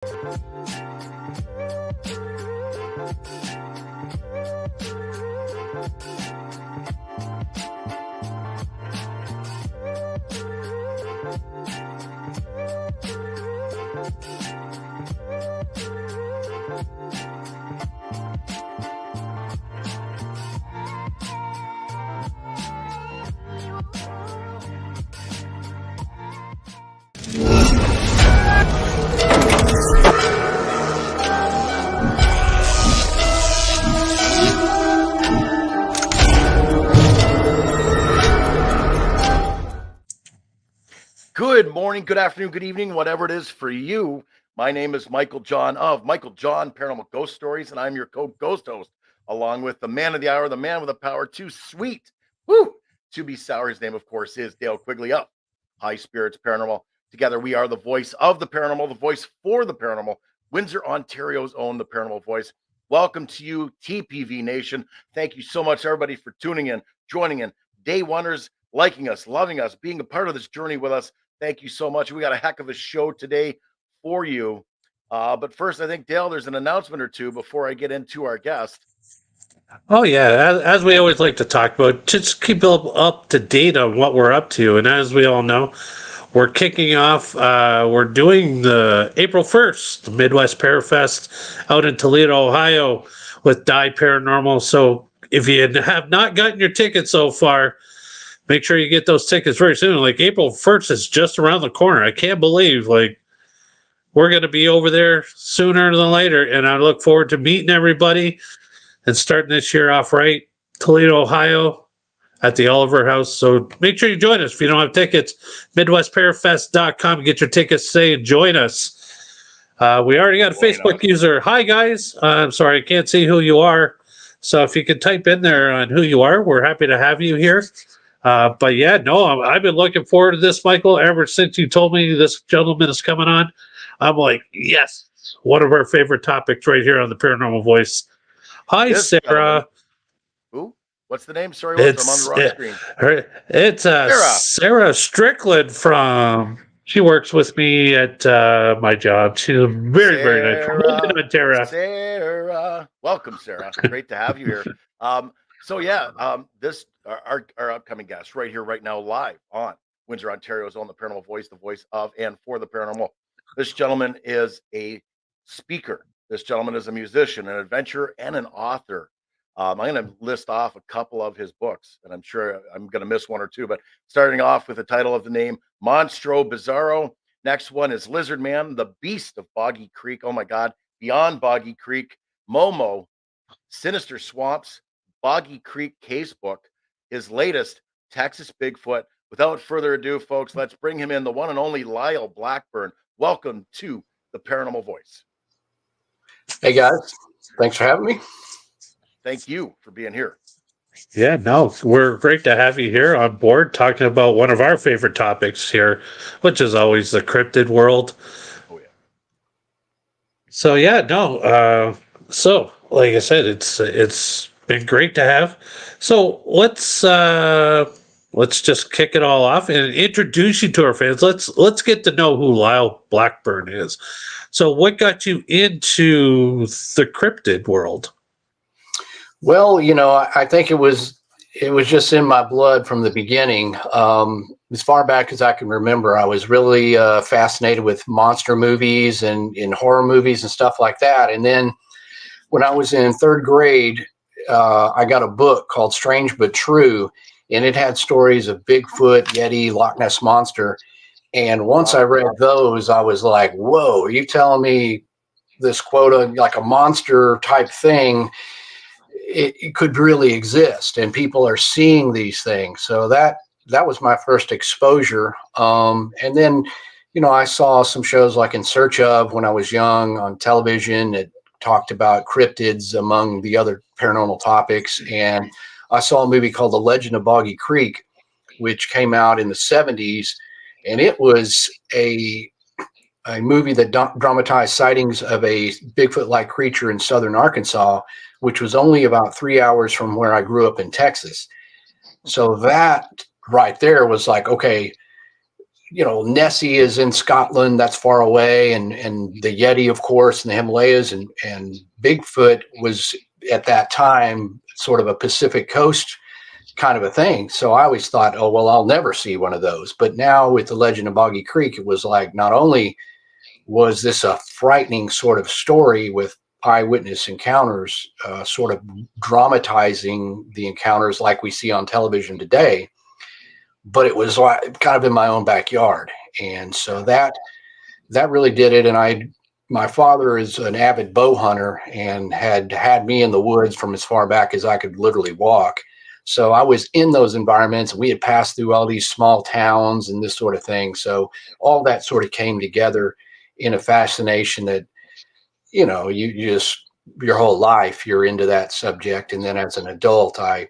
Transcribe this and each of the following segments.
Good morning, good afternoon, good evening, whatever it is for you. My name is Michael John of Michael John Paranormal Ghost Stories, and I'm your co-ghost host, along with the man of the hour, the man with the power too sweet, to be sour. His name, of course, is Dale Quigley of High Spirits Paranormal. Together, we are the voice of the paranormal, the voice for the paranormal, Windsor, Ontario's own The Paranormal Voice. Welcome to you, TPV Nation. Thank you so much, everybody, for tuning in, joining in, day oneers, liking us, loving us, being a part of this journey with us. Thank you so much. We got a heck of a show today for you. But first, I think, Dale, there's an announcement or two before I get into our guest. Oh, yeah. As we always like to talk about, just keep up to date on what we're up to. And as we all know, we're kicking off, we're doing the April 1st, the Midwest Parafest out in Toledo, Ohio with Die Paranormal. So if you have not gotten your tickets so far, make sure you get those tickets very soon. Like April 1st is just around the corner. I can't believe we're going to be over there sooner than later. And I look forward to meeting everybody and starting this year off right. Toledo, Ohio at the Oliver House. So make sure you join us. If you don't have tickets, MidwestParaFest.com. Get your tickets today and join us. We already got a Facebook user. Hi, guys. I'm sorry, I can't see who you are. So if you could type in there on who you are, we're happy to have you here. But yeah, no, I've been looking forward to this, Michael, ever since you told me this gentleman is coming on. I'm like, yes, one of our favorite topics right here on the Paranormal Voice. Hi, Sarah. Who? What's the name? Sorry, I'm on the wrong screen. It's Sarah Strickland she works with me at my job. She's very nice. From London, Ontario. Sarah. Welcome, Sarah. Great to have you here. This our upcoming guest right here, right now, live on Windsor, Ontario's own The Paranormal Voice, the voice of and for the paranormal. This gentleman is a speaker. This gentleman is a musician, an adventurer, and an author. I'm going to list off a couple of his books, and I'm sure I'm going to miss one or two, but starting off with the title of the name, Monstro Bizarro. Next one is Lizard Man, the Beast of Boggy Creek. Oh my God. Beyond Boggy Creek, Momo, Sinister Swamps, Boggy Creek Casebook, his latest, Texas Bigfoot. Without further ado, folks, let's bring him in, the one and only Lyle Blackburn. Welcome to The Paranormal Voice. Hey, guys. Thanks for having me. Thank you for being here. Yeah, no, we're great to have you here on board talking about one of our favorite topics here, which is always the cryptid world. Oh, yeah. So, yeah, no. So, like I said, it's been great to have. So let's just kick it all off and introduce you to our fans. Let's get to know who Lyle Blackburn is. So what got you into the cryptid world? Well, I think it was just in my blood from the beginning. As far back as I can remember, I was really fascinated with monster movies and in horror movies and stuff like that. And then when I was in third grade, I got a book called Strange But True, and it had stories of Bigfoot, Yeti, Loch Ness Monster. And once I read those, I was like, whoa, are you telling me this quota, like a monster type thing, it could really exist and people are seeing these things? So that was my first exposure. And then, I saw some shows like In Search Of when I was young on television. It talked about cryptids among the other paranormal topics. And I saw a movie called The Legend of Boggy Creek, which came out in the 70s. And it was a movie that dramatized sightings of a Bigfoot-like creature in southern Arkansas, which was only about 3 hours from where I grew up in Texas. So that right there was like, okay, Nessie is in Scotland, that's far away, and the Yeti, of course, in the Himalayas, and Bigfoot was at that time sort of a Pacific Coast kind of a thing. So I always thought, oh, well, I'll never see one of those. But now with the Legend of Boggy Creek, it was like, not only was this a frightening sort of story with eyewitness encounters, sort of dramatizing the encounters like we see on television today, but it was like kind of in my own backyard. And so that really did it. And my father is an avid bow hunter and had me in the woods from as far back as I could literally walk. So I was in those environments, and we had passed through all these small towns and this sort of thing. So all that sort of came together in a fascination that, you just, your whole life, you're into that subject. And then as an adult, I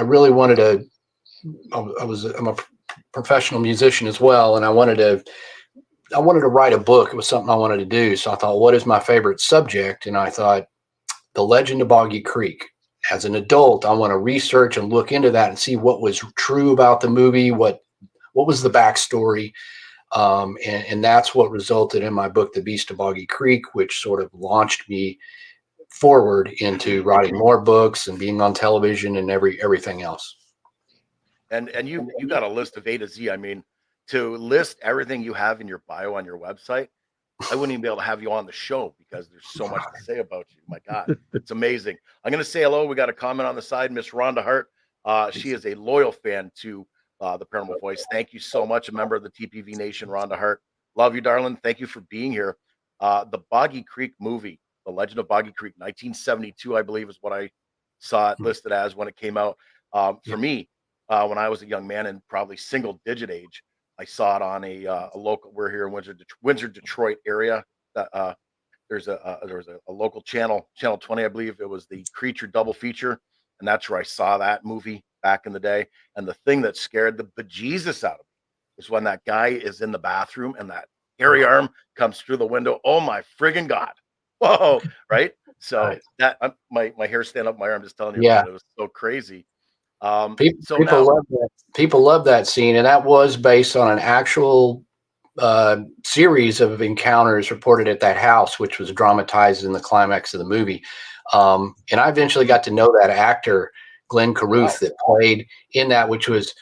really wanted to, I'm a professional musician as well. And I wanted to write a book. It was something I wanted to do. So I thought, what is my favorite subject? And I thought, The Legend of Boggy Creek. As an adult, I want to research and look into that and see what was true about the movie, what was the backstory. And that's what resulted in my book, The Beast of Boggy Creek, which sort of launched me forward into writing more books and being on television and everything else. And you got a list of A to Z. I mean, to list everything you have in your bio on your website, I wouldn't even be able to have you on the show because there's so much to say about you. My God, it's amazing. I'm going to say hello. We got a comment on the side, Miss Rhonda Hart. She is a loyal fan to the Paranormal Voice. Thank you so much. A member of the TPV Nation, Rhonda Hart. Love you, darling. Thank you for being here. The Boggy Creek movie, The Legend of Boggy Creek, 1972, I believe is what I saw it listed as when it came out. For me, when I was a young man and probably single digit age, I saw it on a local. We're here in Windsor, Detroit area. There's a local channel 20, I believe. It was the Creature double feature, and that's where I saw that movie back in the day. And the thing that scared the bejesus out of me is when that guy is in the bathroom and that hairy arm comes through the window. Oh my friggin' God! Whoa! Right? So that my hair stand up my arm just telling you about it. It was so crazy. People love that scene, and that was based on an actual series of encounters reported at that house, which was dramatized in the climax of the movie. And I eventually got to know that actor, Glenn Carruth, that played in that, which was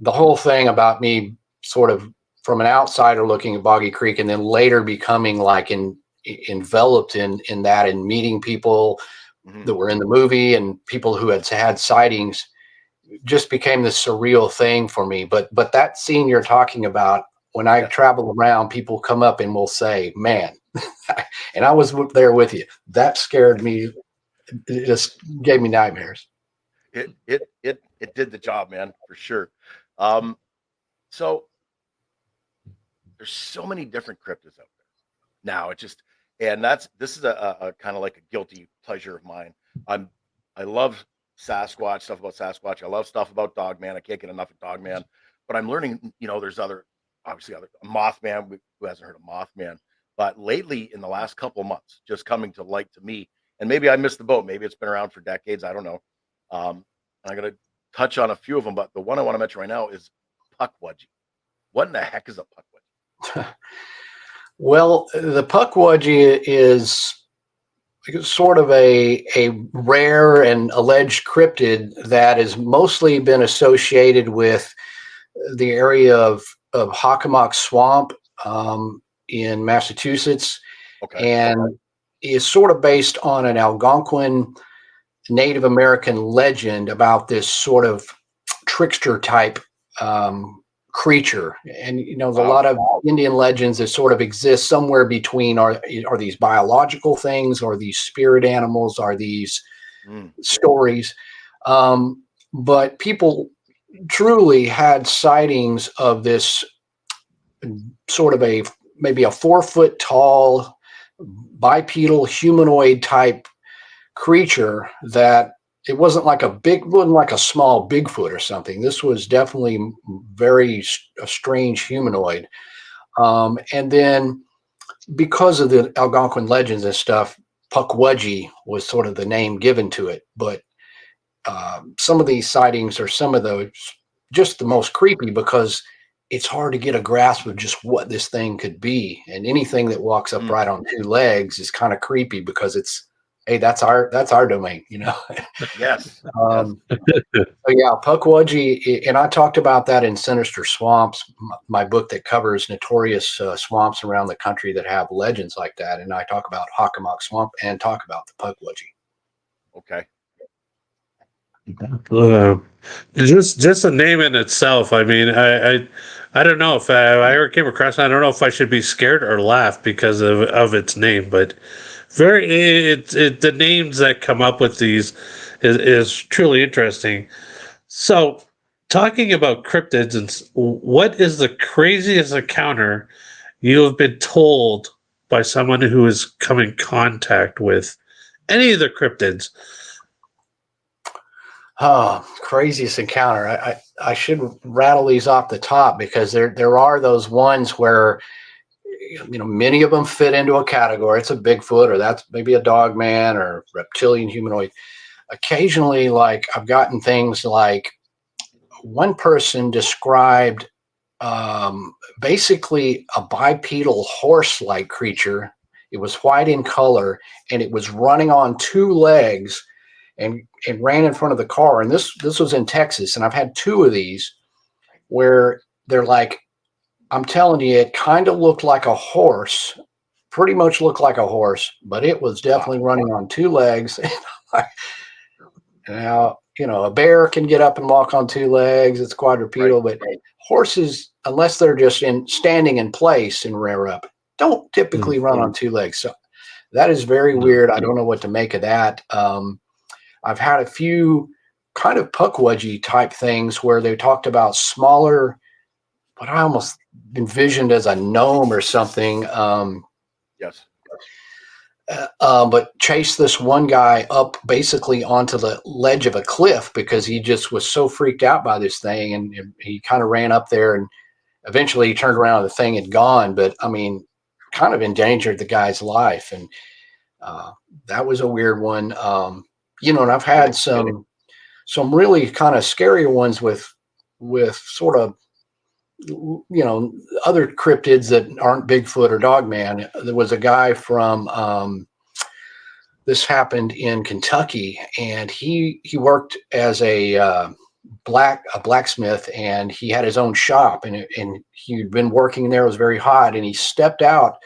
the whole thing about me sort of from an outsider looking at Boggy Creek, and then later becoming like enveloped in that and meeting people that were in the movie and people who had sightings. Just became this surreal thing for me. But that scene you're talking about, when I travel around, people come up and will say, man, and I was there with you. That scared me. It just gave me nightmares. It did the job, man, for sure. So there's so many different cryptids out there now. This is a kind of like a guilty pleasure of mine. I love stuff about Sasquatch. I love stuff about Dogman. I can't get enough of Dogman, but I'm learning, there's other Mothman. Who hasn't heard of Mothman? But lately, in the last couple of months, just coming to light to me, and maybe I missed the boat. Maybe it's been around for decades. I don't know. I'm going to touch on a few of them, but the one I want to mention right now is Pukwudgie. What in the heck is a Pukwudgie? Well, the Pukwudgie is sort of a rare and alleged cryptid that has mostly been associated with the area of Hockomock Swamp in Massachusetts, and is sort of based on an Algonquin Native American legend about this sort of trickster type creature. And there's a lot of Indian legends that sort of exist somewhere between are these biological things, or these spirit animals, are these stories, but people truly had sightings of this sort of maybe a 4-foot tall bipedal humanoid type creature that it wasn't like a small Bigfoot or something. This was definitely a strange humanoid. And then because of the Algonquin legends and stuff, Pukwudgie was sort of the name given to it. But some of these sightings are some of those just the most creepy, because it's hard to get a grasp of just what this thing could be. And anything that walks Mm. upright on two legs is kind of creepy because it's, hey, that's our domain, you know. Yes. Yes. So yeah, Pukwudgie, and I talked about that in Sinister Swamps, my book that covers notorious swamps around the country that have legends like that. And I talk about Hockomock Swamp and talk about the Pukwudgie. Okay. Just a name in itself. I mean, I don't know if I ever came across. I don't know if I should be scared or laugh because of its name, but the names that come up with these is truly interesting. So, talking about cryptids, what is the craziest encounter you have been told by someone who has come in contact with any of the cryptids? Oh, craziest encounter. I should rattle these off the top because there are those ones where, you know, many of them fit into a category. It's a Bigfoot, or that's maybe a dog man or reptilian humanoid. Occasionally, like I've gotten things like one person described basically a bipedal horse-like creature. It was white in color and it was running on two legs and ran in front of the car. And this was in Texas, and I've had two of these where they're like, I'm telling you, it kind of looked like a horse, pretty much looked like a horse, but it was definitely running on two legs. Now, you know, a bear can get up and walk on two legs. It's quadrupedal, but horses, unless they're just standing in place and rear up, don't typically run on two legs. So that is very weird. I don't know what to make of that. I've had a few kind of Pukwudgie type things where they talked about smaller, what I almost envisioned as a gnome or something. Yes. But chased this one guy up basically onto the ledge of a cliff because he just was so freaked out by this thing. And he kind of ran up there, and eventually he turned around and the thing had gone. But I mean, kind of endangered the guy's life. And that was a weird one. You know, and I've had some really kind of scarier ones with sort of, you know, other cryptids that aren't Bigfoot or Dogman. There was a guy from this happened in Kentucky, and he worked as a blacksmith, and he had his own shop, and he'd been working there. It was very hot, and he stepped out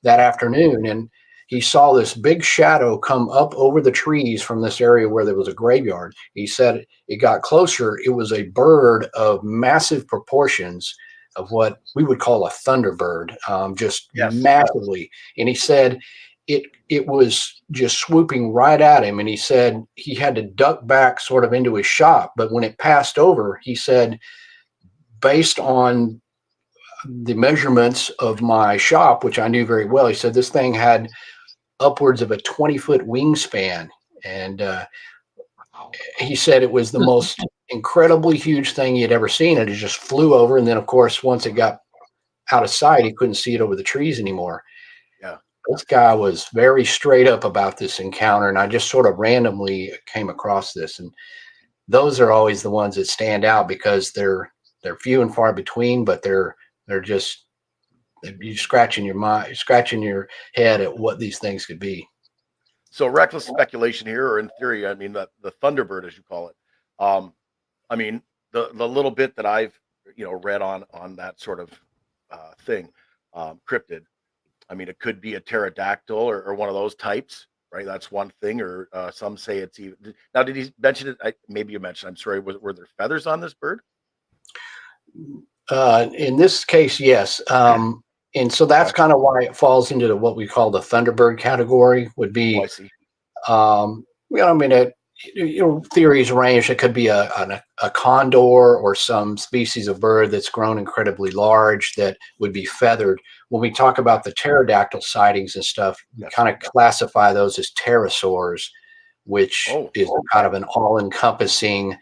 that afternoon, and he saw this big shadow come up over the trees from this area where there was a graveyard. He said it got closer. It was a bird of massive proportions, of what we would call a thunderbird, just massively. And he said it was just swooping right at him. And he said he had to duck back sort of into his shop. But when it passed over, he said, based on the measurements of my shop, which I knew very well, he said this thing had upwards of a 20-foot wingspan. And he said it was the most incredibly huge thing he had ever seen. And it just flew over. And then, of course, once it got out of sight, he couldn't see it over the trees anymore. Yeah. This guy was very straight up about this encounter. And I just sort of randomly came across this. And those are always the ones that stand out because they're few and far between, but they're just, you scratching your mind, scratching your head at what these things could be. So reckless speculation here, or in theory, I mean the Thunderbird, as you call it. I mean the little bit that I've read on that sort of thing, cryptid. I mean, it could be a pterodactyl or one of those types, right? That's one thing. Or some say it's even. Now, did he mention it? Maybe you mentioned. I'm sorry. Were there feathers on this bird? In this case, yes. And so that's kind of why it falls into what we call the Thunderbird category. Would be, Oh, I see. I mean, theories range. It could be a condor or some species of bird that's grown incredibly large that would be feathered. When we talk about the pterodactyl sightings and stuff, we kind of classify those as pterosaurs, which is kind of an all-encompassing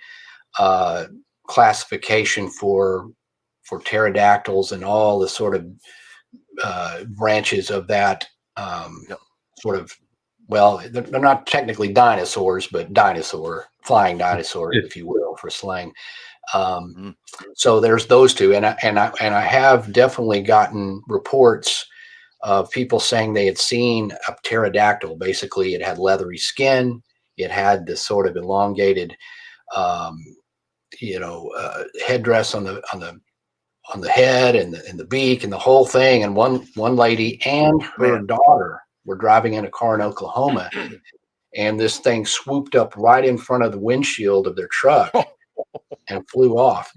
classification for pterodactyls and all the sort of branches of that sort of, well, they're not technically dinosaurs, but flying dinosaurs, if you will, for slang. Um, Mm. so there's those two, and I have definitely gotten reports of people saying they had seen a pterodactyl. Basically, it had leathery skin. It had this sort of elongated, um, headdress on the head and the beak and the whole thing. And one lady and her Man. daughter were driving in a car in Oklahoma, and this thing swooped up right in front of the windshield of their truck and flew off.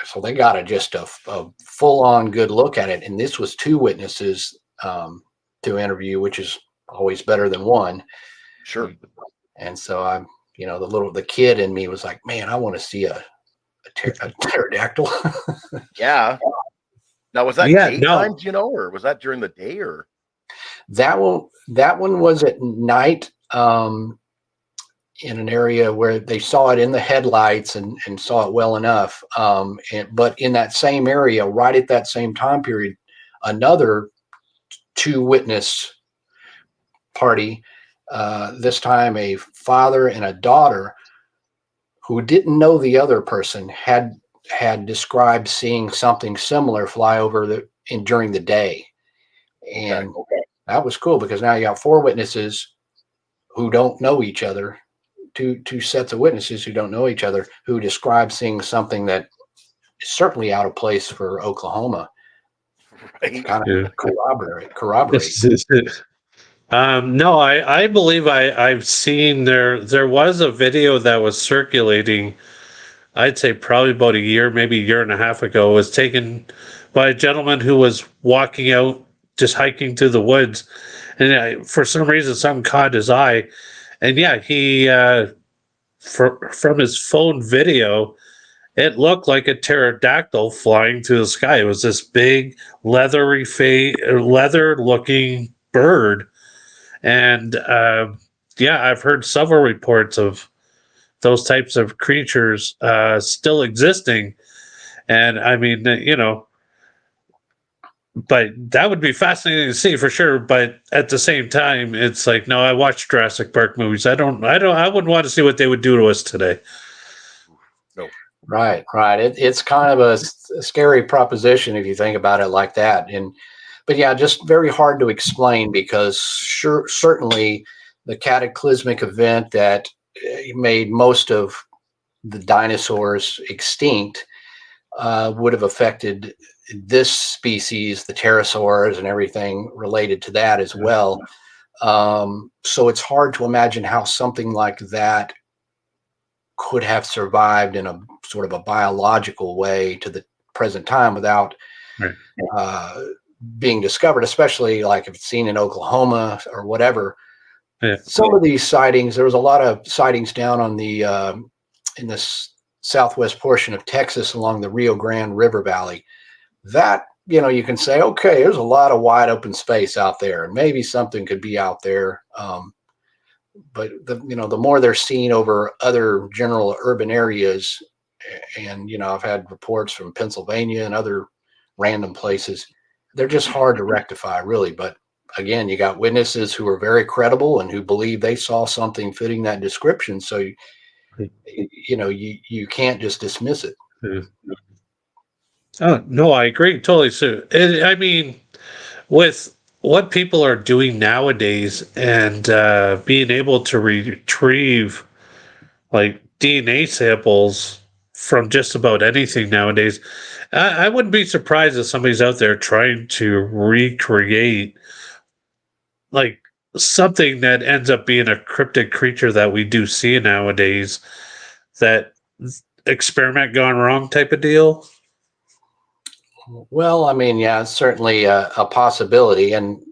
So they got a full-on good look at it. And this was two witnesses to interview, which is always better than one. Sure. And so the kid in me was like, man, I want to see a pterodactyl. Yeah. Now, was that Yeah, daytime, no. do you know, or was that during the day, or? That one was at night, in an area where they saw it in the headlights and saw it well enough. But in that same area, right at that same time period, another two witness party, this time a father and a daughter who didn't know the other person, had described seeing something similar fly over during the day. And that was cool, because now you got four witnesses who don't know each other, two sets of witnesses who don't know each other, who describe seeing something that is certainly out of place for Oklahoma. Right. Kind of Yeah. corroborate. No, I believe I've seen there was a video that was circulating. I'd say probably about a year, maybe a year and a half ago. It was taken by a gentleman who was walking out, just hiking through the woods, and for some reason, something caught his eye, and yeah, he from his phone video, it looked like a pterodactyl flying through the sky. It was this big leather-looking bird. And yeah, I've heard several reports of those types of creatures still existing. And I mean, but that would be fascinating to see for sure. But at the same time, it's like, no, I watch Jurassic Park movies. I wouldn't want to see what they would do to us today. No. Right. It's kind of a scary proposition if you think about it like that. But yeah, just very hard to explain, because certainly the cataclysmic event that made most of the dinosaurs extinct would have affected this species, the pterosaurs, and everything related to that as well. So it's hard to imagine how something like that could have survived in a sort of a biological way to the present time without being discovered, especially like if it's seen in Oklahoma or whatever. Yeah. Some of these sightings, there was a lot of sightings down on the in this southwest portion of Texas along the Rio Grande River Valley. That, you can say, okay, there's a lot of wide open space out there, and maybe something could be out there. But the more they're seen over other general urban areas, and I've had reports from Pennsylvania and other random places, they're just hard to rectify, really. But again, you got witnesses who are very credible and who believe they saw something fitting that description. So you can't just dismiss it. Oh no, I agree totally, Sue. I mean, with what people are doing nowadays, and being able to retrieve like DNA samples from just about anything nowadays, I wouldn't be surprised if somebody's out there trying to recreate like something that ends up being a cryptid creature that we do see nowadays, that experiment gone wrong type of deal. Well, I mean, yeah, it's certainly a possibility. And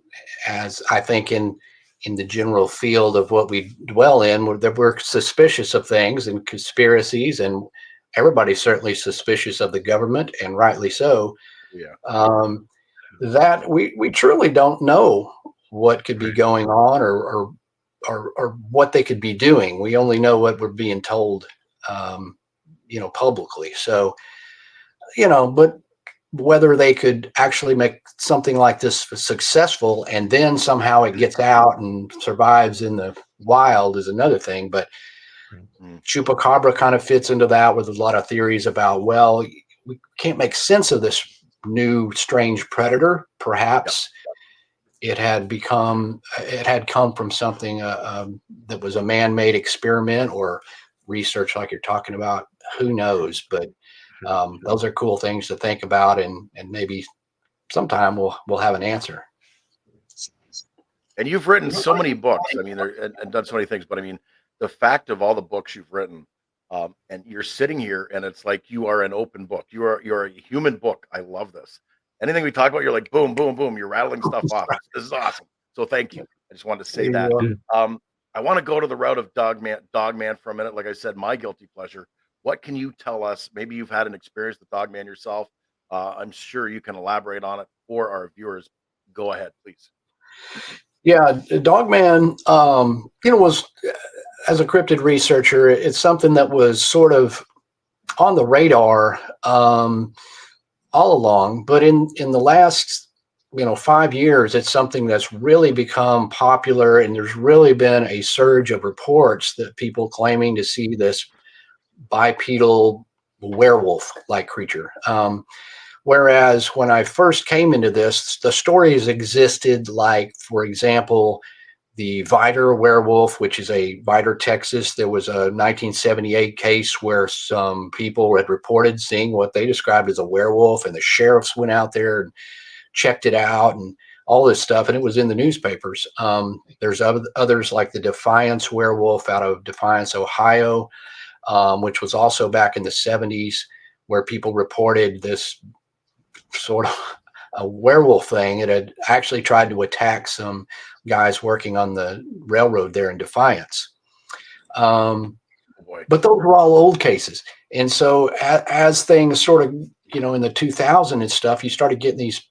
as I think in the general field of what we dwell in, we're suspicious of things and conspiracies, and everybody's certainly suspicious of the government, and rightly so. Yeah. That we truly don't know what could be going on, or what they could be doing. We only know what we're being told, publicly. So, but whether they could actually make something like this successful and then somehow it gets out and survives in the wild is another thing. But Mm. Chupacabra kind of fits into that with a lot of theories about, well, we can't make sense of this new strange predator. Perhaps it had come from something that was a man-made experiment or research like you're talking about. Who knows? But those are cool things to think about, and maybe sometime we'll have an answer. And you've written so many books. I mean, and done so many things. But I mean, the fact of all the books you've written, and you're sitting here, and it's like you are an open book. You're a human book. I love this. Anything we talk about, you're like boom, boom, boom. You're rattling stuff off. This is awesome. So thank you. I just wanted to say that. Um, I want to go to the route of Dogman for a minute. Like I said, my guilty pleasure. What can you tell us? Maybe you've had an experience with Dogman yourself. I'm sure you can elaborate on it for our viewers. Go ahead, please. Yeah, Dogman, was, as a cryptid researcher, it's something that was sort of on the radar all along, but in the last 5 years, it's something that's really become popular, and there's really been a surge of reports that people claiming to see this bipedal werewolf-like creature. Whereas when I first came into this, the stories existed, like, for example, the Vider werewolf, which is a Vider, Texas. There was a 1978 case where some people had reported seeing what they described as a werewolf, and the sheriffs went out there and checked it out and all this stuff, and it was in the newspapers. There's others like the Defiance werewolf out of Defiance, Ohio, which was also back in the 70s, where people reported this sort of a werewolf thing. It had actually tried to attack some guys working on the railroad there in Defiance. But those were all old cases. And so as things sort of, in the 2000 and stuff, you started getting these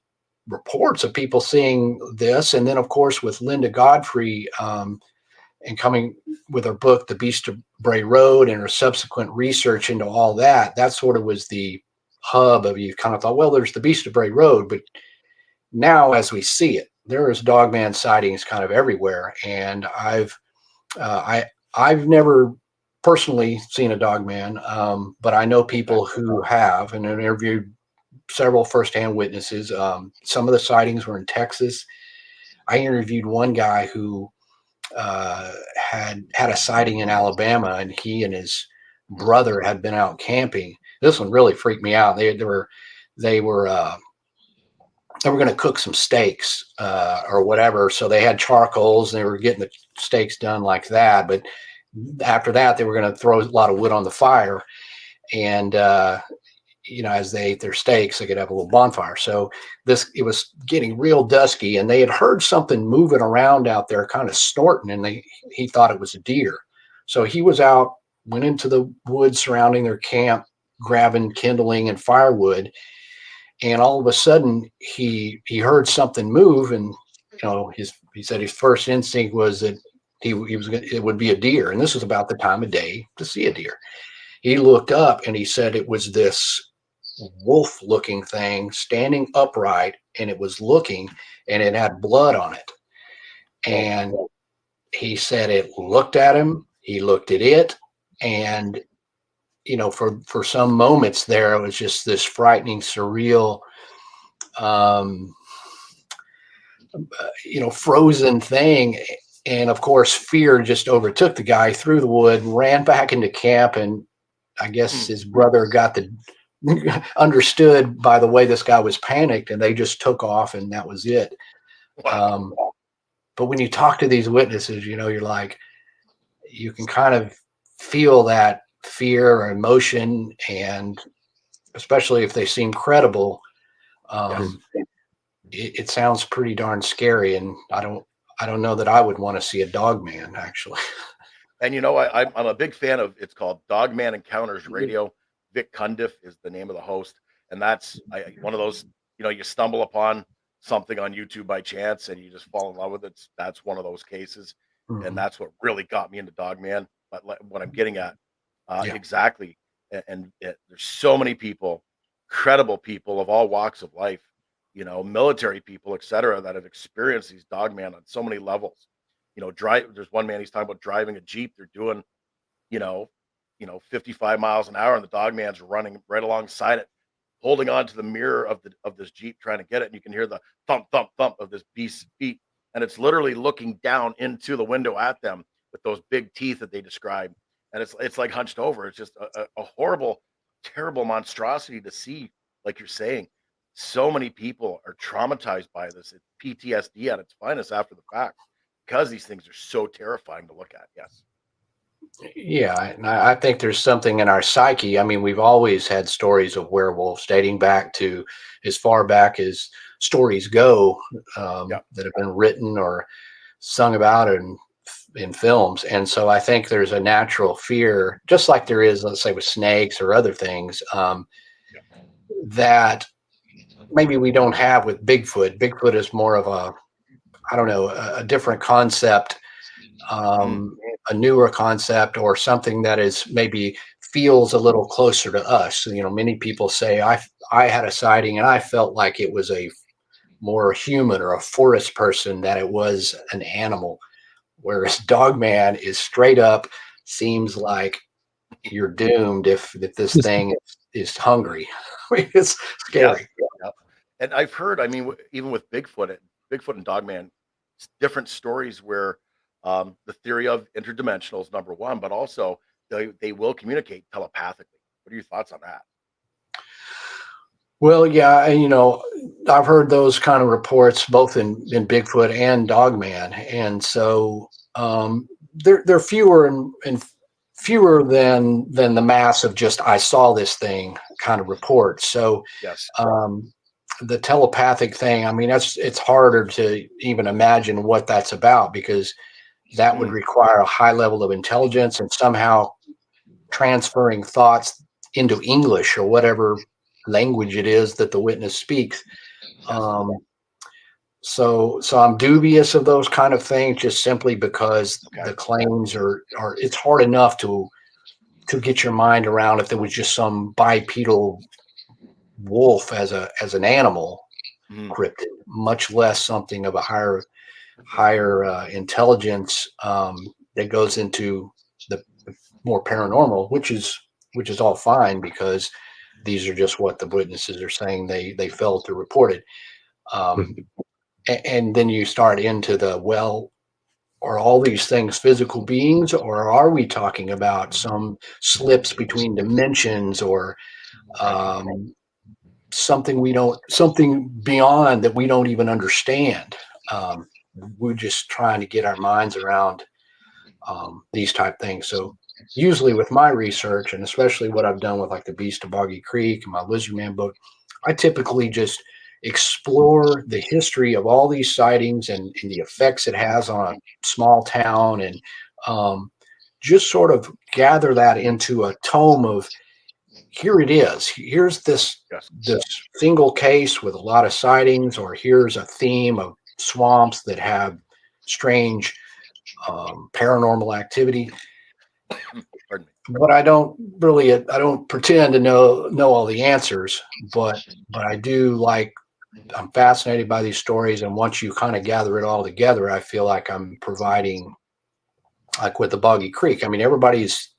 reports of people seeing this. And then, of course, with Linda Godfrey and coming with her book, The Beast of Bray Road, and her subsequent research into all that, that sort of was the hub of, you kind of thought, well, there's the Beast of Bray Road, but now as we see it, there is Dogman sightings kind of everywhere. And I've never personally seen a Dogman, but I know people who have, and interviewed several firsthand witnesses. Some of the sightings were in Texas. I interviewed one guy who had a sighting in Alabama, and he and his brother had been out camping. This one really freaked me out. They were going to cook some steaks or whatever, so they had charcoals and they were getting the steaks done like that. But after that, they were going to throw a lot of wood on the fire, and as they ate their steaks, they could have a little bonfire. So it was getting real dusky, and they had heard something moving around out there, kind of snorting, and he thought it was a deer. So he was out, went into the woods surrounding their camp, grabbing kindling and firewood, and all of a sudden he heard something move, and he said his first instinct was that it would be a deer, and this was about the time of day to see a deer. He looked up, and he said it was this wolf-looking thing standing upright, and it was looking, and it had blood on it. And he said it looked at him, he looked at it, and for some moments there, it was just this frightening, surreal, frozen thing. And of course, fear just overtook the guy, through the wood, ran back into camp, and I guess his brother understood by the way this guy was panicked, and they just took off, and that was it. But when you talk to these witnesses, you're like, you can kind of feel that fear or emotion, and especially if they seem credible, it sounds pretty darn scary. And I don't know that I would want to see a Dogman, actually. And I'm a big fan of, it's called Dogman Encounters Radio. Vic Cundiff is the name of the host, and that's one of those, you stumble upon something on YouTube by chance and you just fall in love with it. That's one of those cases, and that's what really got me into Dogman. But what I'm getting at, exactly, and there's so many people, credible people of all walks of life, military people, etc., that have experienced these Dogman on so many levels. There's one man, he's talking about driving a Jeep. They're doing you know, 55 miles an hour, and the dog man's running right alongside it, holding on to the mirror of this Jeep trying to get it. And you can hear the thump, thump, thump of this beast's feet. And it's literally looking down into the window at them with those big teeth that they describe. And it's like hunched over. It's just a horrible, terrible monstrosity to see, like you're saying. So many people are traumatized by this. It's PTSD at its finest after the fact because these things are so terrifying to look at. Yes. Yeah, and I think there's something in our psyche. I mean, we've always had stories of werewolves dating back to as far back as stories go, Yeah. that have been written or sung about in films. And so I think there's a natural fear, just like there is, let's say, with snakes or other things, Yeah. that maybe we don't have with Bigfoot. Bigfoot is more of a, I don't know, a different concept, a newer concept, or something that is maybe feels a little closer to us. You know, many people say I had a sighting and I felt like it was a more human or a forest person than it was an animal. Whereas Dogman is straight up seems like you're doomed if this thing is hungry. It's Yeah. scary. Yeah. And I've heard, I mean, even with Bigfoot and Dogman, different stories where the theory of interdimensional is number one, but also they will communicate telepathically. What are your thoughts on that? Well, yeah, and, I've heard those kind of reports both in Bigfoot and Dogman, and so they're fewer and fewer than the mass of just I saw this thing kind of reports. So Yes. um, the telepathic thing, I mean, it's harder to even imagine what that's about, because that would Mm, require a high level of intelligence and somehow transferring thoughts into English or whatever language it is that the witness speaks. yes. Um, so I'm dubious of those kind of things, just simply because Okay. the claims are it's hard enough to get your mind around if there was just some bipedal wolf as an animal Mm, cryptid, much less something of a higher intelligence, that goes into the more paranormal, which is all fine, because these are just what the witnesses are saying they felt or reported. Um, and then you start into the, well, are all these things physical beings, or are we talking about some slips between dimensions, or right. um, something beyond that we don't even understand? Um, we're just trying to get our minds around these type things. So usually with my research, and especially what I've done with like the Beast of Boggy Creek and my Lizard Man book, I typically just explore the history of all these sightings and the effects it has on a small town, and um, just sort of gather that into a tome of, here it is. Here's Yes. this single case with a lot of sightings, or here's a theme of swamps that have strange paranormal activity. Pardon me. But I don't pretend to know all the answers, but I do like, I'm fascinated by these stories, and once you kind of gather it all together, I feel like I'm providing, like with the Boggy Creek. I mean, everybody's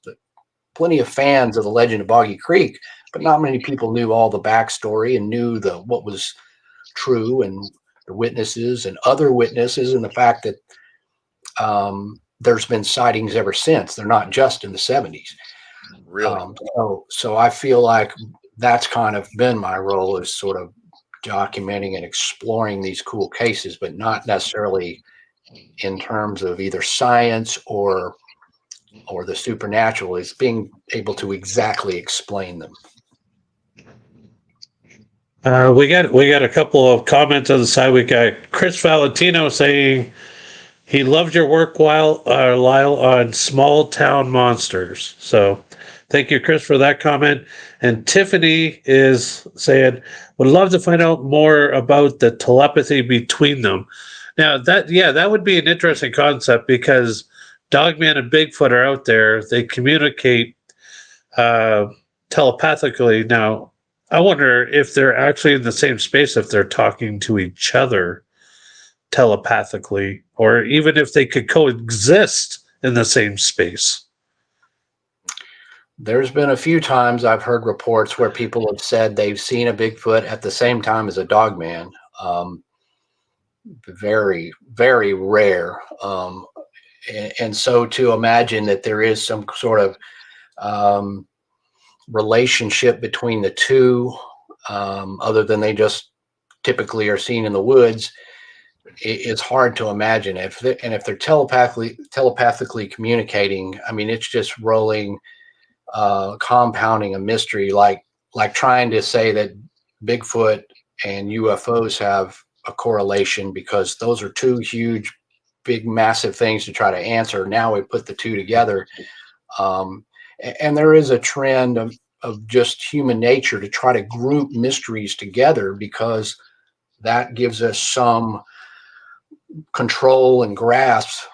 plenty of fans of the legend of Boggy Creek, but not many people knew all the backstory and knew what was true, and the witnesses and other witnesses, and the fact that there's been sightings ever since. They're not just in the 70s. Really? So I feel like that's kind of been my role, is sort of documenting and exploring these cool cases, but not necessarily in terms of either science or the supernatural. Is being able to exactly explain them. We got a couple of comments on the side. We got Chris Valentino saying he loved your work, Lyle, on small town monsters. So thank you, Chris, for that comment. And Tiffany is saying, would love to find out more about the telepathy between them. Now that would be an interesting concept, because Dogman and Bigfoot are out there. They communicate uh, telepathically. Now, I wonder if they're actually in the same space, if they're talking to each other telepathically, or even if they could coexist in the same space. There's been a few times I've heard reports where people have said they've seen a Bigfoot at the same time as a dogman. Very, very rare. And so to imagine that there is some sort of um, relationship between the two, other than they just typically are seen in the woods, it's hard to imagine. If they're telepathically communicating, I mean, it's just rolling, compounding a mystery, like trying to say that Bigfoot and UFOs have a correlation, because those are two huge, big, massive things to try to answer. Now we put the two together, um, and there is a trend of just human nature to try to group mysteries together, because that gives us some control and grasp.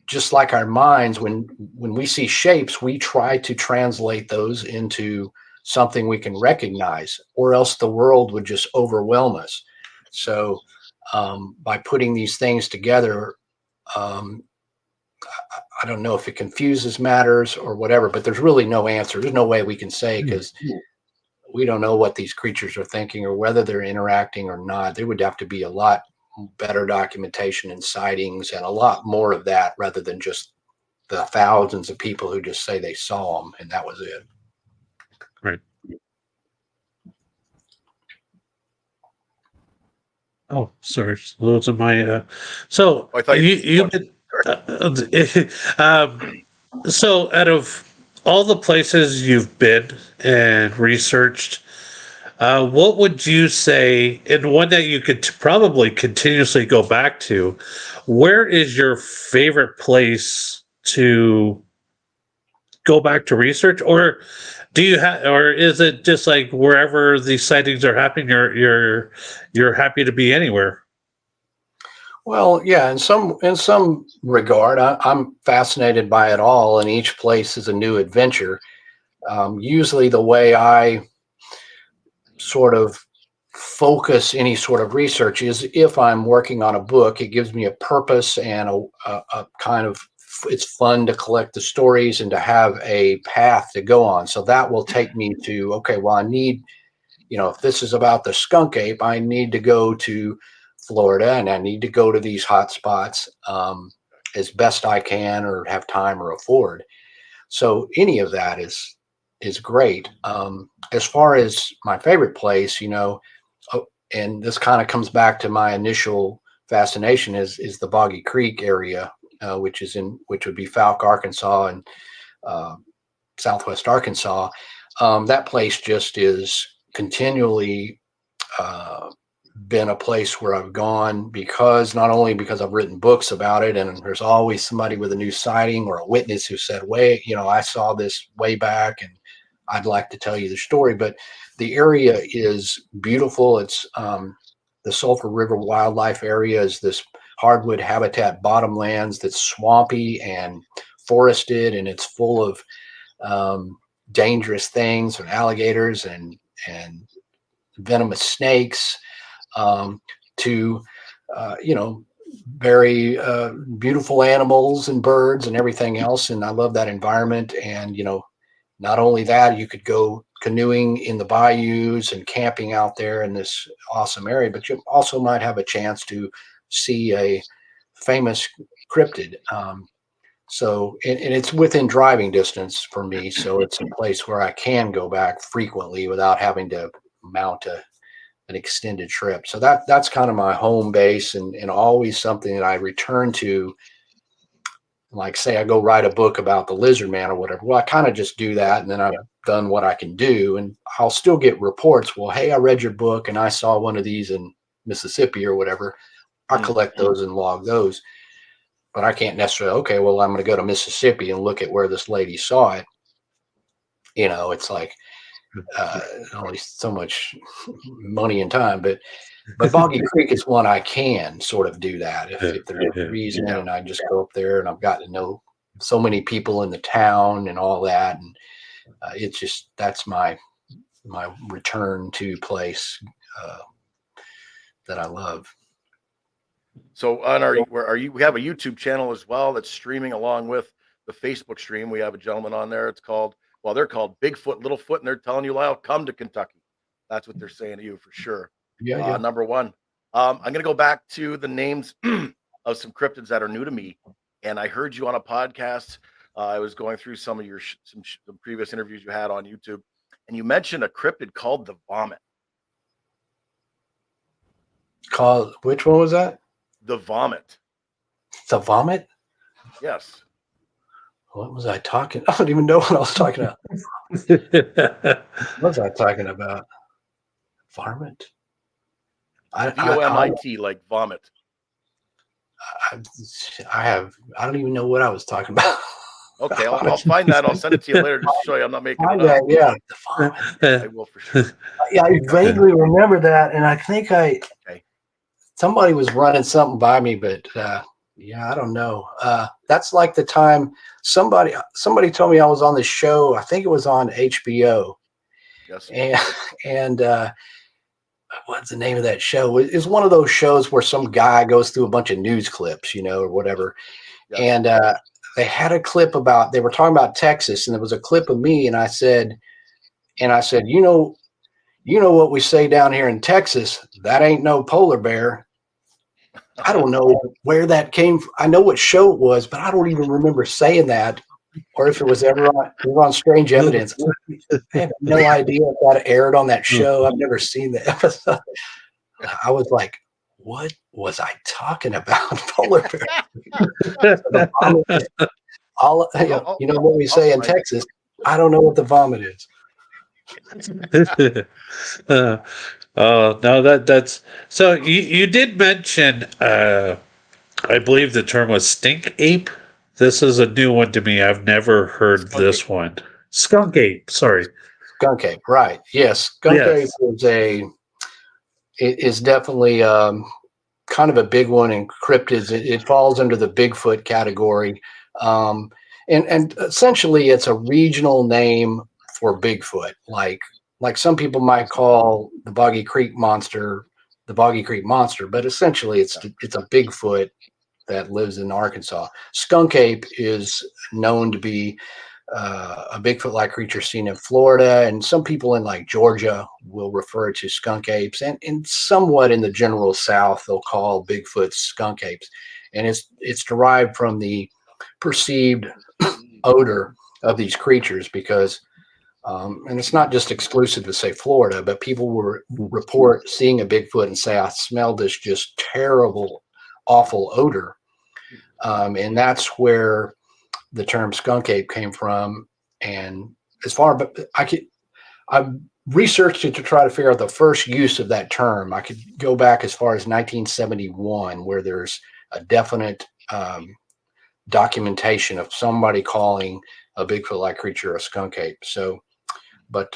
Just like our minds, when we see shapes, we try to translate those into something we can recognize, or else the world would just overwhelm us. So by putting these things together, um, I don't know if it confuses matters or whatever, but there's really no answer. There's no way we can say, because we don't know what these creatures are thinking or whether they're interacting or not. There would have to be a lot better documentation and sightings and a lot more of that, rather than just the thousands of people who just say they saw them and that was it. Right. Oh, sorry. Those are my. So Oh, I thought you been, so out of all the places you've been and researched, what would you say, and one that you could probably continuously go back to, where is your favorite place to go back to research, or do you have, or is it just like wherever these sightings are happening, you're happy to be anywhere? Well, yeah, in some regard, I'm fascinated by it all, and each place is a new adventure. Usually, the way I sort of focus any sort of research is, if I'm working on a book, it gives me a purpose and a kind of, it's fun to collect the stories and to have a path to go on. So that will take me to, okay, well, I need, if this is about the skunk ape, I need to go to Florida and I need to go to these hot spots, as best I can or have time or afford. So any of that is great. As far as my favorite place, and this kind of comes back to my initial fascination, is the Boggy Creek area, which would be Falk, Arkansas, and uh, Southwest Arkansas. That place just is continually uh, been a place where I've gone, because not only because I've written books about it, and there's always somebody with a new sighting or a witness who said, "Wait, I saw this way back, and I'd like to tell you the story." But the area is beautiful. It's the Sulphur River Wildlife Area is this hardwood habitat bottomlands that's swampy and forested, and it's full of dangerous things, and alligators and venomous snakes, to very beautiful animals and birds and everything else. And I love that environment. And not only that, you could go canoeing in the bayous and camping out there in this awesome area, but you also might have a chance to see a famous cryptid. And it's within driving distance for me. So it's a place where I can go back frequently without having to mount an extended trip. So that's kind of my home base, and always something that I return to. Like, say I go write a book about the lizard man or whatever. Well, I kind of just do that, and then I've done what I can do, and I'll still get reports. Well, hey, I read your book and I saw one of these in Mississippi or whatever. I collect those and log those, but I can't necessarily, okay, well, I'm going to go to Mississippi and look at where this lady saw it. It's like only so much money and time, but Boggy Creek is one I can sort of do that if there's a reason, and I just go up there, and I've got to know so many people in the town and all that, and it's just, that's my return to place uh, that I love. So we have a YouTube channel as well that's streaming along with the Facebook stream. We have a gentleman on there. It's called Well, they're called Bigfoot, Littlefoot, and they're telling you, Lyle, come to Kentucky. That's what they're saying to you for sure. Yeah. Number one. I'm going to go back to the names of some cryptids that are new to me. And I heard you on a podcast. I was going through some of your some previous interviews you had on YouTube, and you mentioned a cryptid called the Vomit. Called, which one was that? The Vomit. The Vomit? Yes. What was I talking? I don't even know what I was talking about. What was I talking about? Varmint? VOMIT, like vomit. I don't even know what I was talking about. Okay, I'll find that. I'll send it to you later just to show you I'm not making it up. Yeah, I will for sure. Yeah, I vaguely remember that, and I think somebody was running something by me, but yeah, I don't know. That's like the time somebody told me I was on this show. I think it was on HBO. Yes. And what's the name of that show? It's one of those shows where some guy goes through a bunch of news clips, or whatever. Yes. And they had a clip they were talking about Texas, and there was a clip of me, and I said, you know what we say down here in Texas, that ain't no polar bear. I don't know where that came from. I know what show it was, but I don't even remember saying that, or if it was ever on Strange Evidence. I have no idea if that aired on that show. I've never seen the episode. I was like, what was I talking about? Polar bear. You know what we say in Texas, I don't know what the vomit is. No, that's so. You did mention, I believe the term was stink ape. This is a new one to me. I've never heard this one. Skunk ape. Sorry. Skunk ape. Right. Yes. Skunk ape is definitely kind of a big one in cryptids. It falls under the Bigfoot category. And essentially it's a regional name for Bigfoot. Like some people might call the Boggy Creek monster, but essentially it's a Bigfoot that lives in Arkansas. Skunk ape is known to be a Bigfoot-like creature seen in Florida, and some people in like Georgia will refer to skunk apes, and somewhat in the general South they'll call Bigfoot skunk apes, and it's derived from the perceived odor of these creatures because. And it's not just exclusive to, say, Florida, but people will report seeing a Bigfoot and say, I smell this just terrible, awful odor. And that's where the term skunk ape came from. And I researched it to try to figure out the first use of that term. I could go back as far as 1971, where there's a definite documentation of somebody calling a Bigfoot-like creature a skunk ape. So, but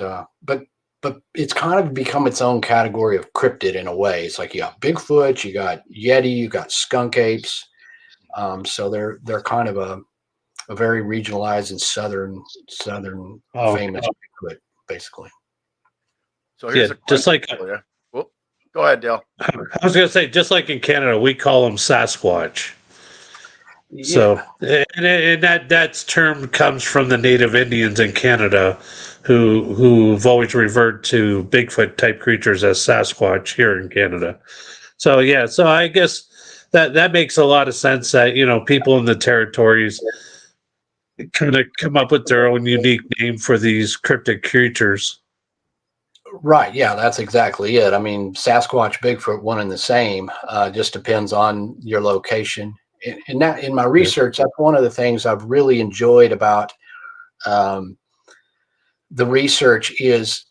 it's kind of become its own category of cryptid in a way. It's like you got Bigfoot, you got Yeti, you got skunk apes. So they're kind of a very regionalized and southern famous Bigfoot, basically. So here's just like well, go ahead, Dale. I was going to say, just like in Canada, we call them Sasquatch. Yeah. So, and that term comes from the Native Indians in Canada, who've always referred to Bigfoot type creatures as Sasquatch here in Canada. So yeah, so I guess that makes a lot of sense that people in the territories kind of come up with their own unique name for these cryptic creatures. Right. Yeah, that's exactly it. I mean, Sasquatch, Bigfoot, one and the same. Just depends on your location. And that, in my research, that's one of the things I've really enjoyed about the research is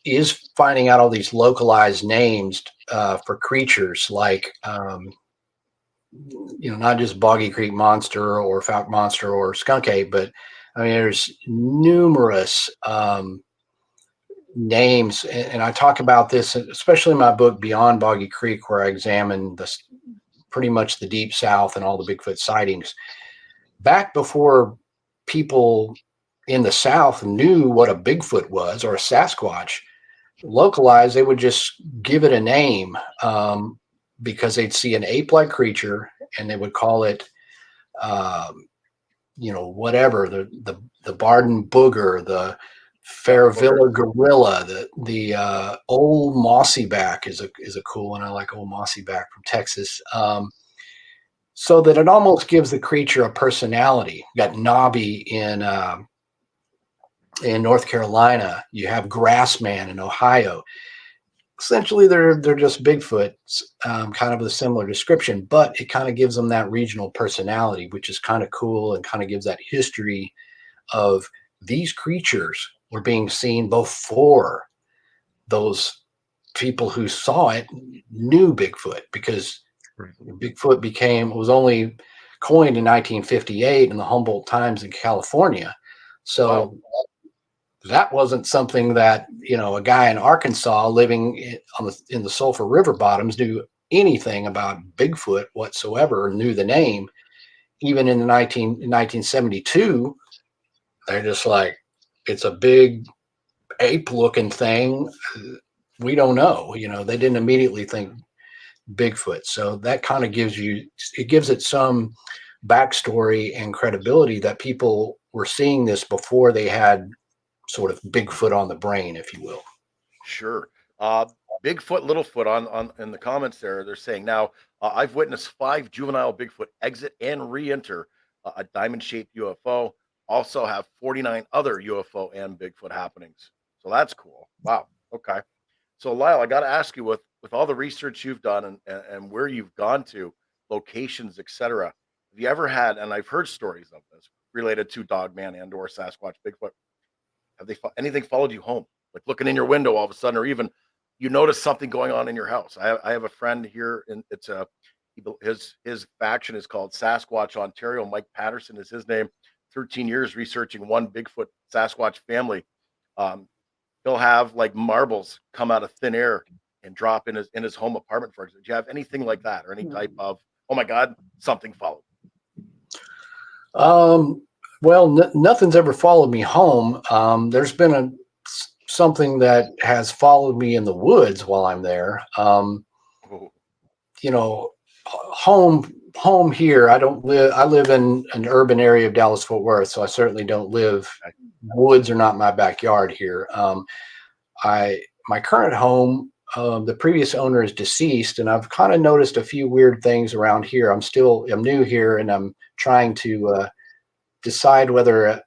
finding out all these localized names for creatures, like not just Boggy Creek monster or Fouke monster or skunk ape, but I mean there's numerous names, and I talk about this especially in my book Beyond Boggy Creek, where I examine pretty much the Deep South and all the Bigfoot sightings. Back before people in the South knew what a Bigfoot was or a Sasquatch, localized, they would just give it a name because they'd see an ape-like creature and they would call it, whatever, the Barden Booger, the Fairvilla gorilla, the old mossy back is a cool one. I like old mossy back from Texas. So that it almost gives the creature a personality. You got knobby in North Carolina. You have Grassman in Ohio. Essentially, they're just Bigfoots, kind of a similar description, but it kind of gives them that regional personality, which is kind of cool and kind of gives that history of these creatures were being seen before those people who saw it knew Bigfoot, because Bigfoot was only coined in 1958 in the Humboldt Times in California. So that wasn't something that, a guy in Arkansas living in the Sulphur River bottoms knew anything about Bigfoot whatsoever, or knew the name. Even in 1972, they're just like, it's a big ape-looking thing. We don't know. They didn't immediately think Bigfoot. So that kind of gives it some backstory and credibility that people were seeing this before they had sort of Bigfoot on the brain, if you will. Sure. Bigfoot, Littlefoot on in the comments there, they're saying now, I've witnessed 5 juvenile Bigfoot exit and re-enter a diamond-shaped UFO. Also have 49 other UFO and Bigfoot happenings. So that's cool. Wow. Okay. So Lyle, I got to ask you, with all the research you've done and where you've gone to, locations, etc. Have you ever had, and I've heard stories of this related to Dogman and or Sasquatch, Bigfoot, have anything followed you home, like looking in your window all of a sudden, or even you notice something going on in your house? I have a friend here, and it's his faction is called Sasquatch Ontario. Mike Patterson is his name. 13 years researching one Bigfoot Sasquatch family. Um, he'll have like marbles come out of thin air and drop in his home apartment, for example. Do you have anything like that, or any type of, oh my God, something followed? Well, nothing's ever followed me home. There's been something that has followed me in the woods while I'm there. Home here. I live in an urban area of Dallas Fort Worth, so I certainly don't live. Woods are not my backyard here. My current home, the previous owner is deceased, and I've kind of noticed a few weird things around here. I'm new here, and I'm trying to decide whether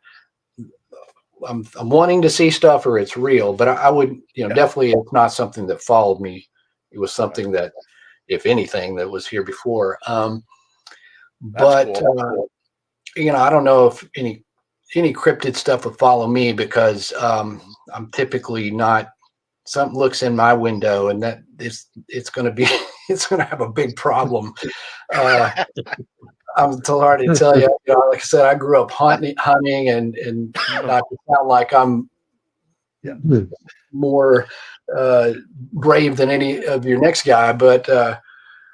I'm wanting to see stuff or it's real. But I would, definitely, it's not something that followed me. It was something that, if anything, that was here before. But cool. I don't know if any cryptid stuff would follow me, because I'm typically not. Something looks in my window, and that it's going to be it's going to have a big problem. I'm too hard to tell you. Like I said, I grew up hunting, and not to sound like I'm more brave than any of your next guy, but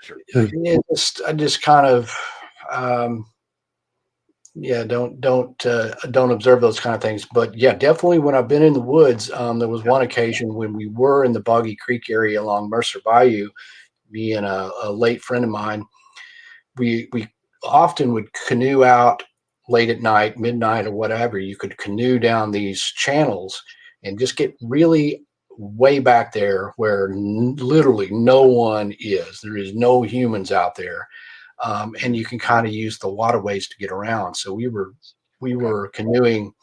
sure. I just kind of don't observe those kind of things. But yeah, definitely when I've been in the woods, there was one occasion when we were in the Boggy Creek area along Mercer Bayou. Me and a late friend of mine, we often would canoe out late at night, midnight or whatever. You could canoe down these channels and just get really way back there where literally no one is. There is no humans out there. And you can kind of use the waterways to get around. So we were canoeing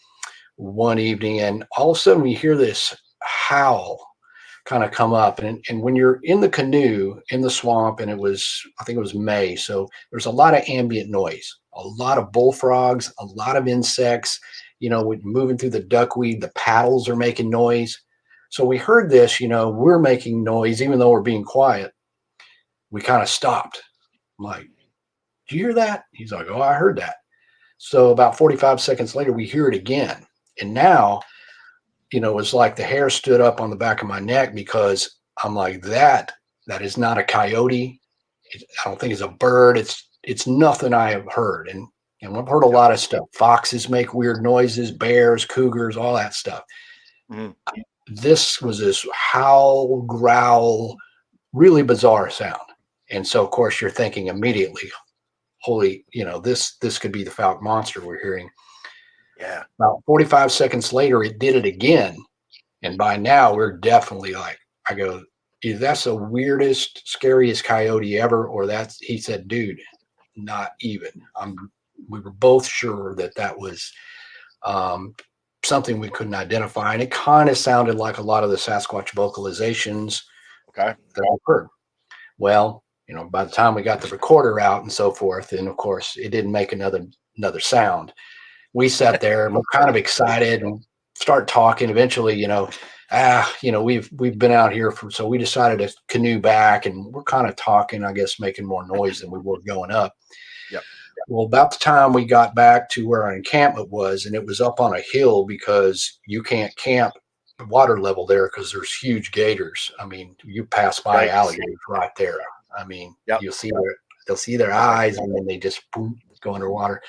one evening, and all of a sudden we hear this howl kind of come up, and when you're in the canoe in the swamp, and I think it was May, so there's a lot of ambient noise, a lot of bullfrogs, a lot of insects, with moving through the duckweed, the paddles are making noise. So we heard this, we're making noise even though we're being quiet. We kind of stopped. I'm like, "Do you hear that?" He's like, "Oh, I heard that." So about 45 seconds later, we hear it again. And now, it's like the hair stood up on the back of my neck, because I'm like, that is not a coyote. I don't think it's a bird. It's nothing I have heard. And I've heard a lot of stuff. Foxes make weird noises, bears, cougars, all that stuff. Mm-hmm. This was this howl, growl, really bizarre sound. And so, of course, you're thinking immediately, holy, this could be the Fouke monster we're hearing. Yeah. About 45 seconds later, it did it again. And by now, we're definitely like, I go, either that's the weirdest, scariest coyote ever, or that's, he said, dude, not even. We were both sure that that was something we couldn't identify. And it kind of sounded like a lot of the Sasquatch vocalizations Okay. that I've heard. Well, by the time we got the recorder out and so forth, and of course, it didn't make another sound. We sat there and we're kind of excited and start talking. Eventually, we've been out here so we decided to canoe back, and we're kind of talking, I guess, making more noise than we were going up. Yep. Well, about the time we got back to where our encampment was, and it was up on a hill because you can't camp water level there because there's huge gators. I mean, you pass by alligators right there. I mean, you'll see they'll see their eyes, and then they just boom, go underwater.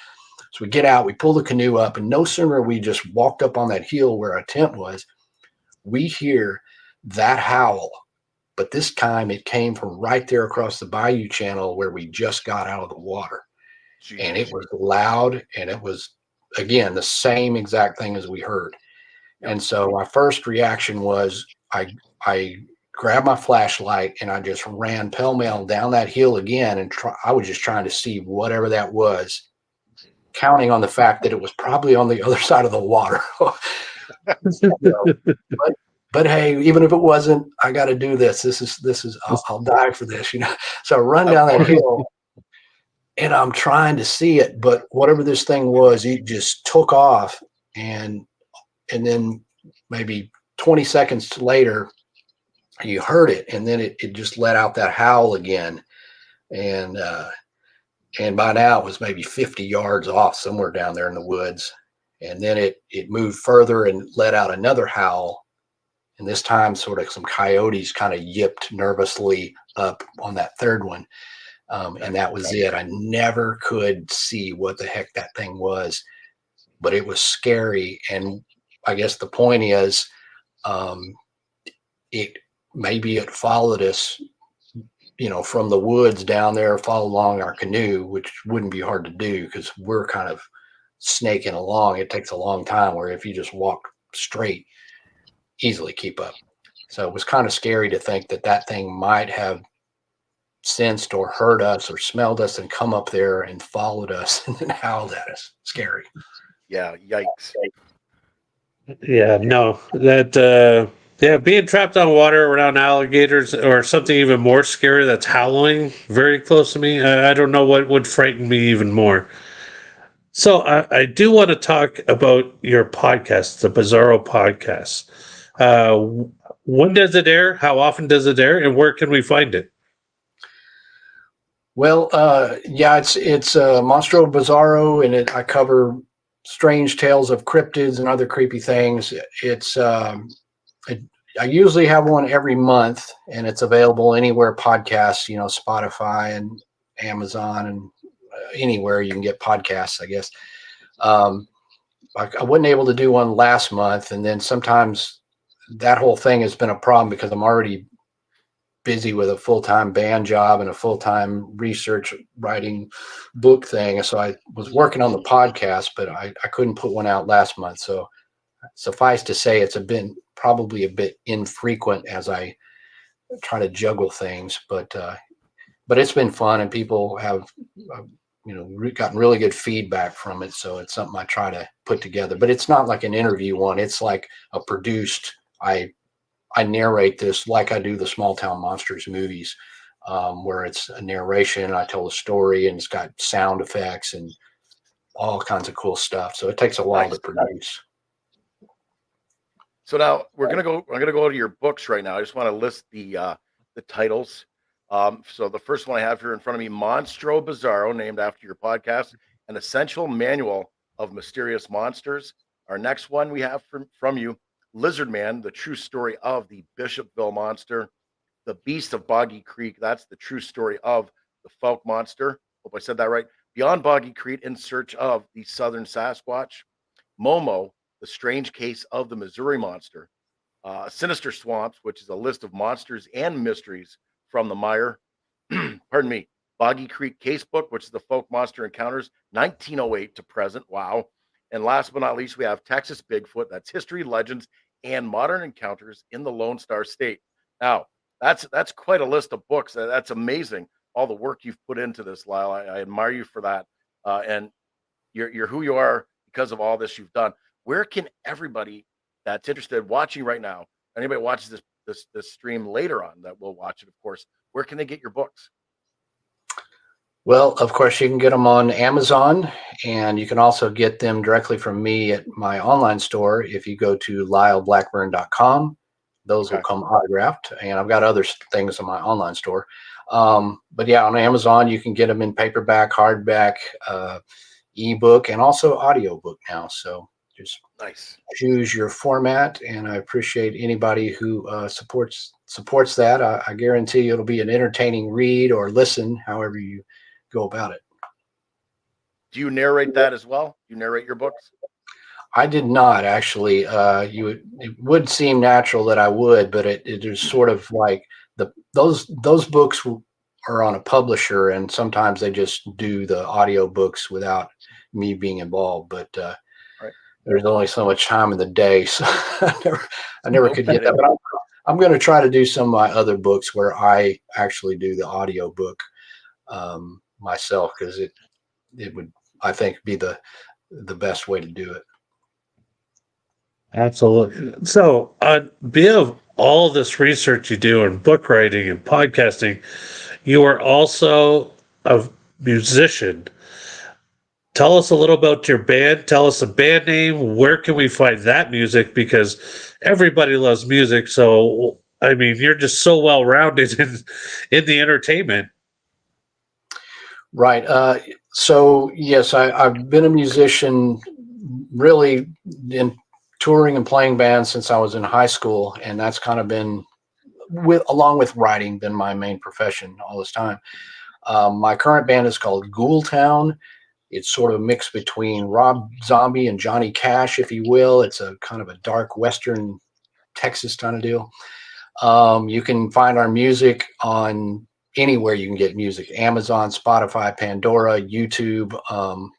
So we get out, we pull the canoe up, and no sooner we just walked up on that hill where our tent was, we hear that howl. But this time it came from right there across the bayou channel where we just got out of the water. Jeez. And it was loud, and it was, again, the same exact thing as we heard. And so my first reaction was I grabbed my flashlight and I just ran pell-mell down that hill again, and I was just trying to see whatever that was, counting on the fact that it was probably on the other side of the water. But hey, even if it wasn't, I got to do this. This is I'll die for this, So I run down that hill, and I'm trying to see it, but whatever this thing was, it just took off, and then maybe 20 seconds later, you heard it, and then it just let out that howl again, and by now it was maybe 50 yards off somewhere down there in the woods, and then it moved further and let out another howl. And this time, sort of some coyotes kind of yipped nervously up on that third one. And that was it. I never could see what the heck that thing was, but it was scary. And I guess the point is, it followed us, from the woods down there, follow along our canoe, which wouldn't be hard to do because we're kind of snaking along. It takes a long time, where if you just walk straight, easily keep up. So it was kind of scary to think that thing might have sensed or heard us or smelled us and come up there and followed us and then howled at us. Scary. Yeah. Yikes. Yeah, no, being trapped on water around alligators, or something even more scary that's howling very close to me. I don't know what would frighten me even more. So I do want to talk about your podcast, the Bizarro podcast. When does it air? How often does it air? And where can we find it? Well, it's Monstro Bizarro, and I cover strange tales of cryptids and other creepy things. I usually have one every month, and it's available anywhere podcasts, Spotify and Amazon, and anywhere you can get podcasts, I guess. I wasn't able to do one last month, and then sometimes that whole thing has been a problem because I'm already busy with a full-time band job and a full-time research writing book thing. So I was working on the podcast, but I couldn't put one out last month. So suffice to say, it's probably a bit infrequent as I try to juggle things, but it's been fun, and people have, gotten really good feedback from it. So it's something I try to put together, but it's not like an interview one. It's like a produced, I narrate this like I do the Small Town Monsters movies, where it's a narration. I tell a story, and it's got sound effects and all kinds of cool stuff. So it takes a while to produce. So now I'm gonna go to your books right now. I just want to list the titles. So the first one I have here in front of me, Monstro Bizarro, named after your podcast, an essential manual of mysterious monsters. Our next one we have from you, Lizard Man, the true story of the Bishopville monster. The Beast of Boggy Creek, that's the true story of the Folk monster. Hope I said that right. Beyond Boggy Creek, in search of the Southern Sasquatch. Momo, the strange case of the Missouri monster. Sinister Swamps, which is a list of monsters and mysteries from the mire. Pardon me. Boggy Creek Casebook, which is the Folk Monster Encounters, 1908 to present. Wow. And last but not least, we have Texas Bigfoot. That's history, legends, and modern encounters in the Lone Star State. Now, that's quite a list of books. That's amazing. All the work you've put into this, Lyle. I admire you for that. And you're who you are because of all this you've done. Where can everybody that's interested watching right now, anybody watches this stream later on that will watch it, of course, where can they get your books? Well, of course, you can get them on Amazon, and you can also get them directly from me at my online store. If you go to lyleblackburn.com, those will Okay. come autographed, and I've got other things in my online store. But yeah, on Amazon, you can get them in paperback, hardback, ebook, and also audiobook now. So just Nice. choose your format, and I appreciate anybody who supports that. I guarantee you it'll be an entertaining read or listen, however you go about it. Do you narrate that as well? You narrate your books? I did not actually. It would seem natural that I would, but it is sort of like those books are on a publisher, and sometimes they just do the audio books without me being involved. But Right. there's only so much time in the day, so I never No could get that. kidding. But I'm going to try to do some of my other books where I actually do the audio book myself, because it would, I think, be the best way to do it. Absolutely. So, on behalf of all this research you do in book writing and podcasting, you are also a musician. Tell us a little about your band. Tell us a band name. Where can we find that music? Because everybody loves music. So, I mean, you're just so well rounded in the entertainment. Right. So yes, I've been a musician, really, in touring and playing bands since I was in high school, and that's kind of been, along with writing, been my main profession all this time. My current band is called Ghoultown. It's sort of a mix between Rob Zombie and Johnny Cash, if you will. It's a kind of a dark Western Texas kind of deal. You can find our music on anywhere you can get music: Amazon, Spotify, Pandora, YouTube.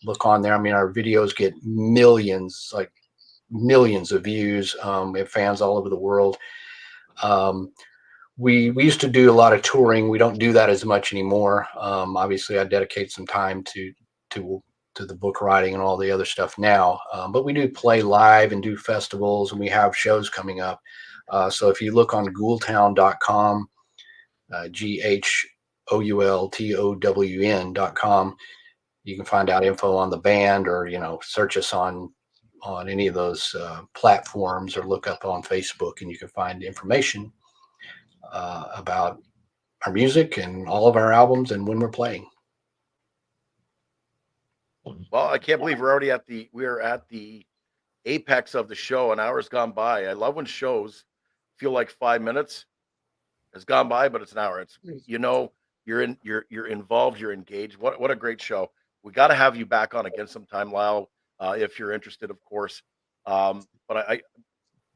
Look on there. I mean, our videos get millions, like millions of views. We have fans all over the world. We used to do a lot of touring. We don't do that as much anymore. Obviously, I dedicate some time to the book writing and all the other stuff now. But we do play live and do festivals, and we have shows coming up. So if you look on ghoultown.com, GHOULTOWN.com, you can find out info on the band, or search us on any of those platforms, or look up on Facebook, and you can find information about our music and all of our albums and when we're playing. Well, I can't believe we're at the apex of the show. An hour's gone by. I love when shows feel like 5 minutes has gone by, but it's an hour. It's you're involved, you're engaged. What a great show. We got to have you back on again sometime, Lyle, if you're interested, of course. But I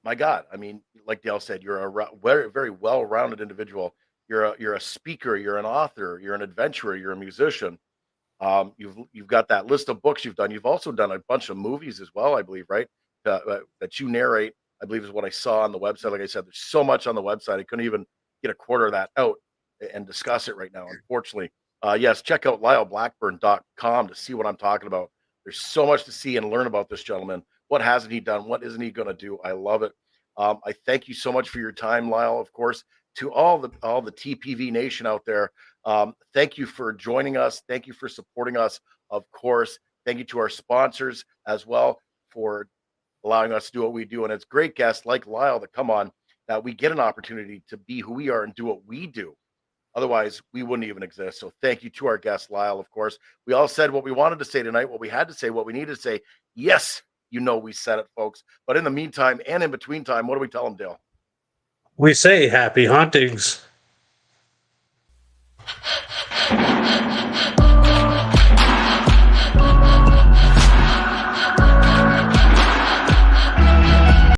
my God, I mean, like Dale said, you're very very well rounded individual. You're a speaker, you're an author, you're an adventurer, you're a musician. You've got that list of books you've done. You've also done a bunch of movies as well, I believe, right? That you narrate, I believe, is what I saw on the website. Like I said, there's so much on the website. I couldn't even get a quarter of that out and discuss it right now, unfortunately. Yes, check out lyleblackburn.com to see what I'm talking about. There's so much to see and learn about this gentleman. What hasn't he done? What isn't he going to do? I love it. I thank you so much for your time, Lyle. Of course, to all the TPV Nation out there. Thank you for joining us. Thank you for supporting us. Of course, thank you to our sponsors as well for allowing us to do what we do. And it's great guests like Lyle that come on that we get an opportunity to be who we are and do what we do. Otherwise, we wouldn't even exist. So thank you to our guest, Lyle. Of course, we all said what we wanted to say tonight, what we had to say, what we needed to say. Yes, we said it, folks. But in the meantime and in between time, what do we tell them, Dale? We say happy hauntings.